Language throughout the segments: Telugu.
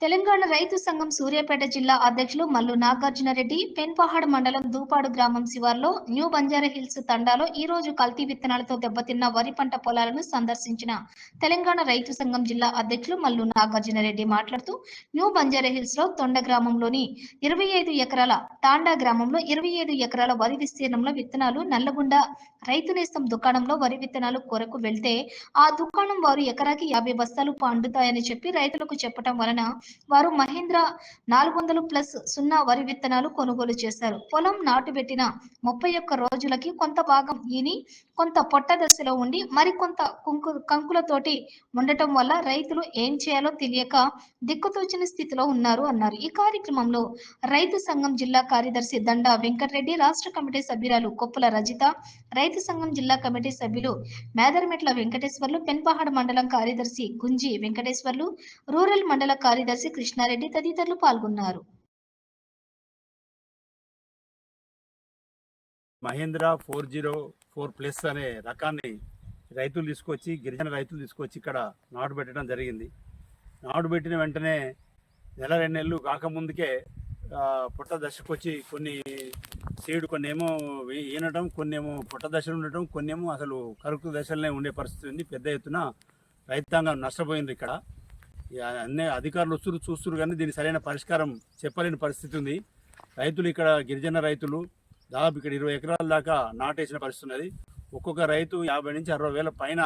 తెలంగాణ రైతు సంఘం సూర్యాపేట జిల్లా అధ్యక్షులు మల్లు నాగార్జునరెడ్డి పెన్పహాడ్ మండలం దూపాడు గ్రామం శివార్లో న్యూ బంజారాహిల్స్ తండాలో ఈ రోజు కల్తీ విత్తనాలతో దెబ్బతిన్న వరి పంట పొలాలను సందర్శించిన తెలంగాణ రైతు సంఘం జిల్లా అధ్యక్షులు మల్లు నాగార్జునరెడ్డి మాట్లాడుతూ న్యూ బంజారాహిల్స్ లో తొండ గ్రామంలోని 25 ఎకరాల తాండా గ్రామంలో 25 ఎకరాల వరి విస్తీర్ణంలో విత్తనాలు నల్లగుండ రైతు నేస్తం దుకాణంలో వరి విత్తనాలు కొరకు వెళ్తే ఆ దుకాణం వారు ఎకరాకి 50 బస్తాలు పండుతాయని చెప్పి రైతులకు చెప్పటం వలన వారు మహేంద్ర 400+ సున్నా వరి విత్తనాలు కొనుగోలు చేశారు. పొలం నాటుబెట్టిన 31 రోజులకి కొంత భాగం ఈని కొంత పొట్ట దశలో ఉండి మరికొంత కంకులతోటి ఉండటం వల్ల రైతులు ఏం చేయాలో తెలియక దిక్కుతోచని స్థితిలో ఉన్నారు అన్నారు. ఈ కార్యక్రమంలో రైతు సంఘం జిల్లా కార్యదర్శి దండా వెంకటరెడ్డి, రాష్ట్ర కమిటీ సభ్యురాలు కొప్పుల రజిత, రైతు సంఘం జిల్లా కమిటీ సభ్యులు మేదరమెట్ల వెంకటేశ్వర్లు, పెన్పహాడ్ మండలం కార్యదర్శి గుంజి వెంకటేశ్వర్లు, రూరల్ మండల కార్యదర్శి కృష్ణారెడ్డి తదితరులు పాల్గొన్నారు. మహేంద్ర 404+ అనే రకాన్ని రైతులు తీసుకొచ్చి, గిరిజన రైతులు తీసుకొచ్చి ఇక్కడ నాటు పెట్టడం జరిగింది. నాటు పెట్టిన వెంటనే నెల 2 నెలలు కాకముందుకే పుట్ట దశకు వచ్చి కొన్ని సీడు కొన్నేమో ఈనటం, కొన్నేమో పుట్ట దశలు ఉండటం, కొన్నేమో అసలు కరుకు దశలనే ఉండే పరిస్థితి ఉంది. పెద్ద ఎత్తున రైతాంగం నష్టపోయింది. ఇక్కడ అన్ని అధికారులు చూస్తున్నారు కానీ దీనికి సరైన పరిష్కారం చెప్పలేని పరిస్థితి ఉంది. రైతులు ఇక్కడ గిరిజన రైతులు దాదాపు ఇక్కడ 20 ఎకరాల దాకా నాటేసిన పరిస్థితి ఉన్నది. ఒక్కొక్క రైతు 50 నుంచి 60 వేల పైన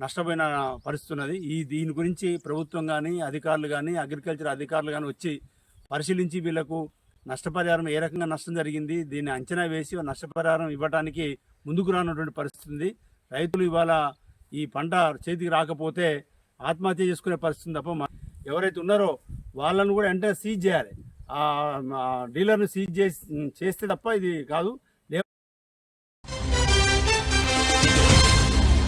నష్టపోయిన పరిస్థితి ఉన్నది. దీని గురించి ప్రభుత్వం కానీ, అధికారులు కానీ, అగ్రికల్చర్ అధికారులు కానీ వచ్చి పరిశీలించి వీళ్లకు నష్టపరిహారం ఏ రకంగా నష్టం జరిగింది దీన్ని అంచనా వేసి నష్టపరిహారం ఇవ్వడానికి ముందుకు రానటువంటి పరిస్థితి ఉంది. రైతులు ఇవాళ ఈ పంట చేతికి రాకపోతే ఆత్మహత్య చేసుకునే పరిస్థితి తప్ప ఎవరైతే ఉన్నారో వాళ్ళను కూడా వెంటనే సీజ్ చేయాలి. డీలర్ని సీజ్ చేస్తే తప్ప ఇది కాదు.